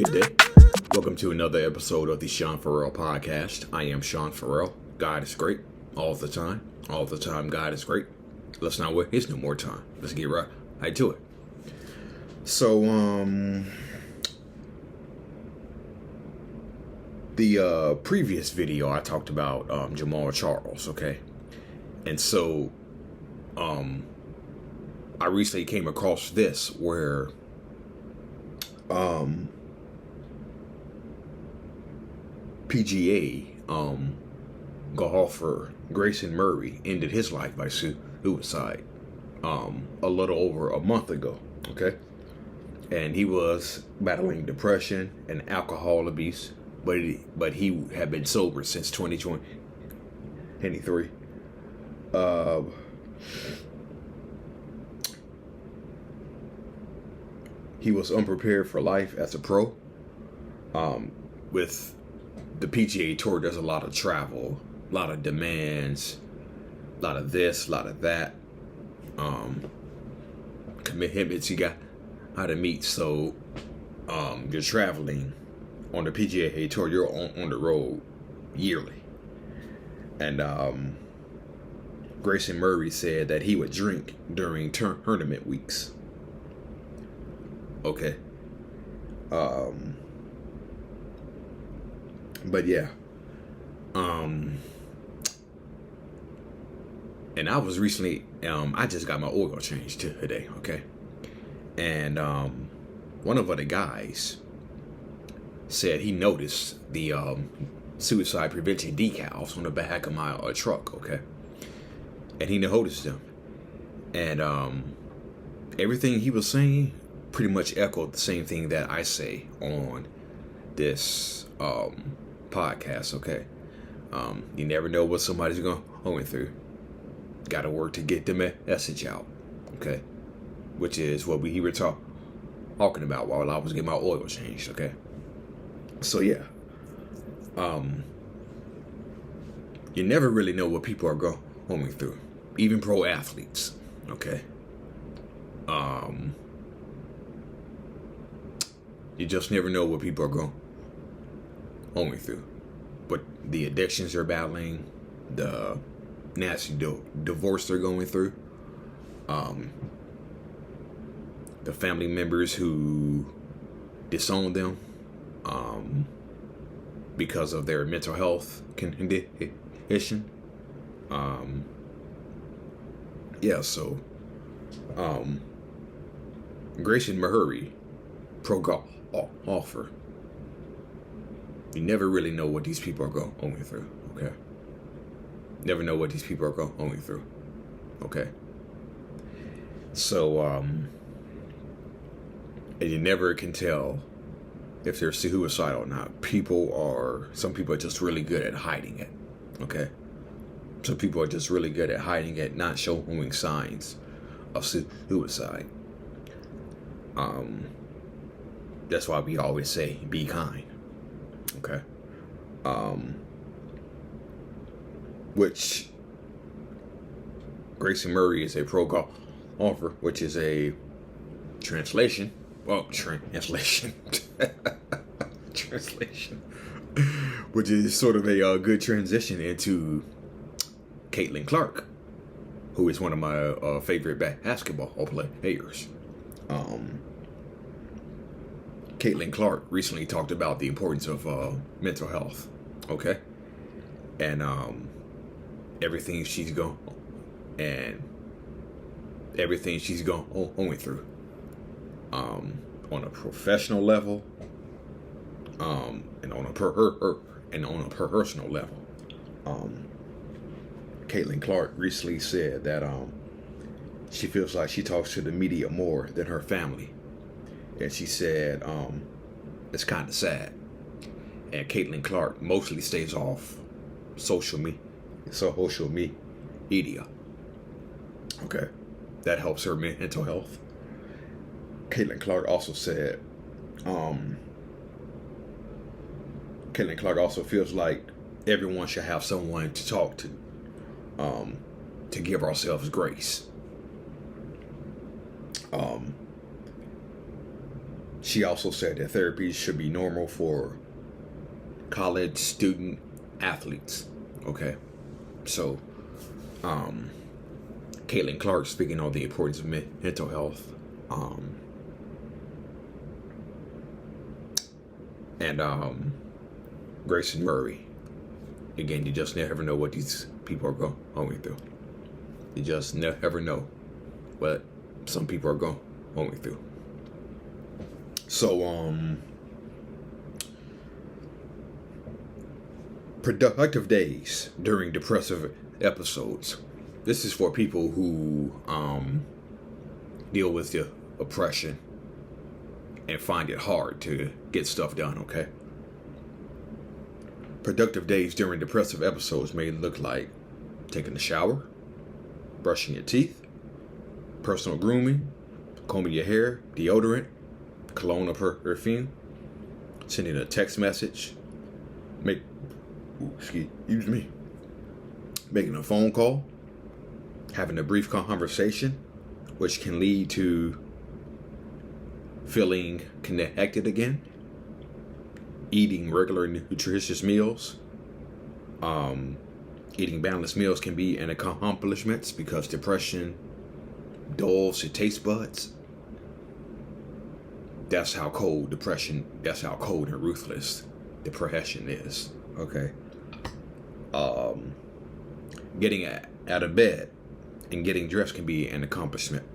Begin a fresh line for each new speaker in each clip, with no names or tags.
Good day. Welcome to another episode of the Sean Farrell Podcast. I am Sean Farrell. God is great all the time. All the time, God is great. Let's not waste no more time. Let's get right to it. So, the previous video I talked about Jamal Charles, okay? And so, I recently came across this where PGA golfer Grayson Murray ended his life by suicide a little over a month ago, okay? And he was battling depression and alcohol abuse, but he had been sober since 2023. He was unprepared for life as a pro. With the PGA Tour, there's a lot of travel, a lot of demands, a lot of this, a lot of that. Commitments you got how to meet. So you're traveling on the PGA Tour. You're on the road yearly. And Grayson Murray said that he would drink during tournament weeks. Okay. But yeah. And I was recently, I just got my oil changed today, okay? And one of the guys said he noticed the suicide prevention decals on the back of my truck, okay? And he noticed them. And everything he was saying pretty much echoed the same thing that I say on this podcast, okay? You never know what somebody's going through. Got to work to get the message out, okay? Which is what we were talking about while I was getting my oil changed, okay? So yeah, you never really know what people are going through, even pro athletes, okay? You just never know what people are going through. But the addictions they're battling, the nasty divorce they're going through, the family members who disown them because of their mental health condition. So Grayson Murray, pro golfer. You never really know what these people are going through, okay? Never know what these people are going through, okay? So, and you never can tell if they're suicidal or not. Some people are just really good at hiding it, okay? Some people are just really good at hiding it, not showing signs of suicide. That's why we always say, be kind. Okay. Which Grayson Murray is a pro golfer, which is a translation. Well, translation. Translation. Which is sort of a good transition into Caitlin Clark, who is one of my favorite basketball players. Caitlin Clark recently talked about the importance of mental health, okay? And everything she's going through, on a professional level, and on a personal level. Caitlin Clark recently said that she feels like she talks to the media more than her family. And she said, it's kind of sad. And Caitlin Clark mostly stays off social media. Okay. That helps her mental health. Caitlin Clark also said, Caitlin Clark also feels like everyone should have someone to talk to give ourselves grace. She also said that therapy should be normal for college student athletes. Okay. So, Caitlin Clark speaking on the importance of mental health. And Grayson Murray. Again, you just never know what these people are going through. You just never know what some people are going through. So, productive days during depressive episodes. This is for people who deal with the oppression and find it hard to get stuff done, okay? Productive days during depressive episodes may look like taking a shower, brushing your teeth, personal grooming, combing your hair, deodorant, cologne or perfume, sending a text message, making a phone call, having a brief conversation, which can lead to feeling connected again, eating regular nutritious meals. Eating balanced meals can be an accomplishment because depression dulls your taste buds. That's how cold and ruthless depression is. Okay. Getting out of bed and getting dressed can be an accomplishment.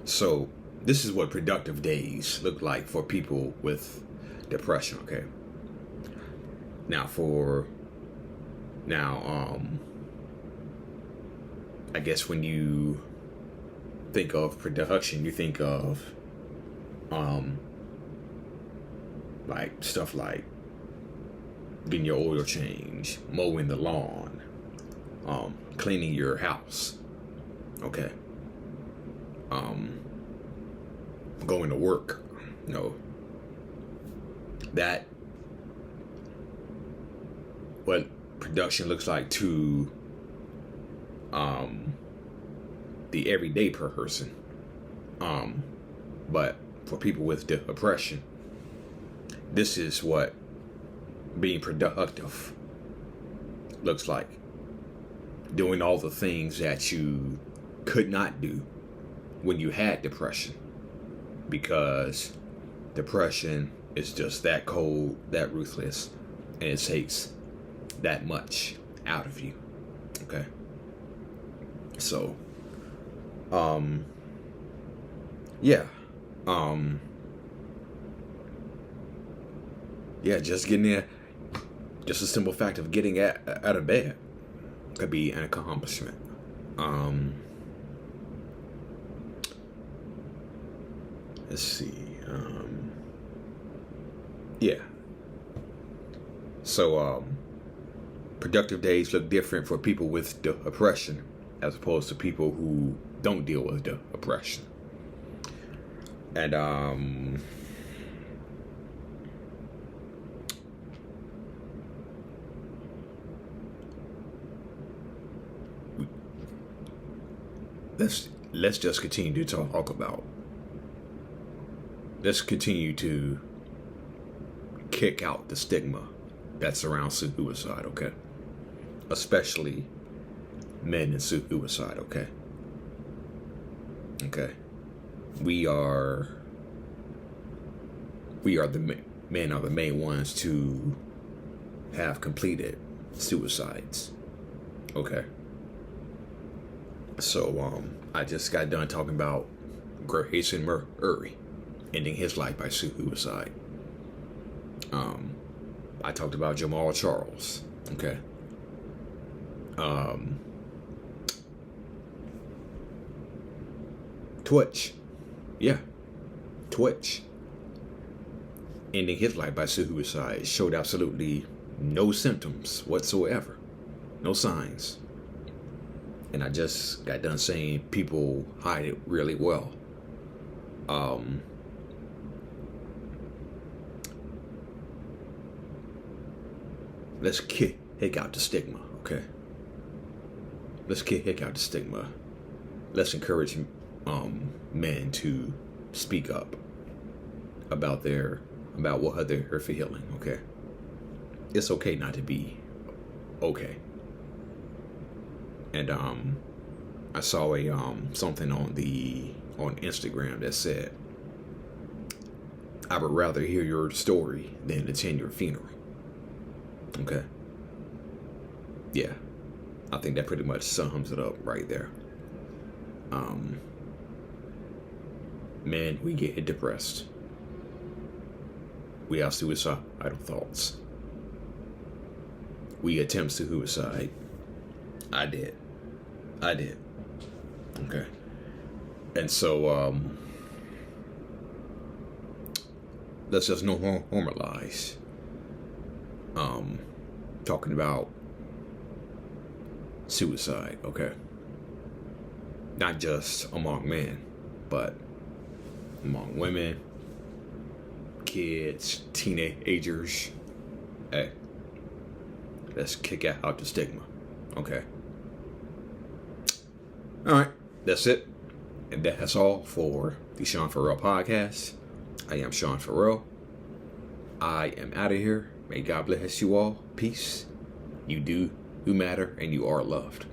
So this is what productive days look like for people with depression, okay? I guess when you think of production, you think of like stuff like getting your oil change, mowing the lawn, cleaning your house, okay? Going to work, that what production looks like to the everyday person. But for people with depression, this is what being productive looks like. Doing all the things that you could not do when you had depression, because depression is just that cold, that ruthless, and it takes that much out of you. Okay. So, just getting there, just a simple fact of getting out of bed could be an accomplishment. Let's see. So, productive days look different for people with depression as opposed to people who don't deal with depression. And, let's just continue to talk about. Let's continue to kick out the stigma that surrounds suicide, okay? Especially men and suicide, okay? Okay. We are the men are the main ones to have completed suicides, okay? So, I just got done talking about Grayson Murray ending his life by suicide. I talked about Jamal Charles, okay? Twitch ending his life by suicide, showed absolutely no symptoms whatsoever, no signs. And I just got done saying people hide it really well. Let's kick out the stigma, okay? Let's kick out the stigma. let's encourage men to speak up about what they're feeling. Okay, it's okay not to be okay. And I saw a something on Instagram that said, I would rather hear your story than attend your funeral. Okay. Yeah. I think that pretty much sums it up right there. Men, we get depressed. We have suicidal thoughts. We attempt suicide. I did. Okay. And so, let's just normalize talking about suicide, okay? Not just among men, but among women, kids, teenagers. Hey, let's kick out the stigma, okay? All right, that's it. And that's all for the Sean Farrell podcast. I am Sean Farrell. I am out of here. May God bless you all. Peace. You do matter, and you are loved.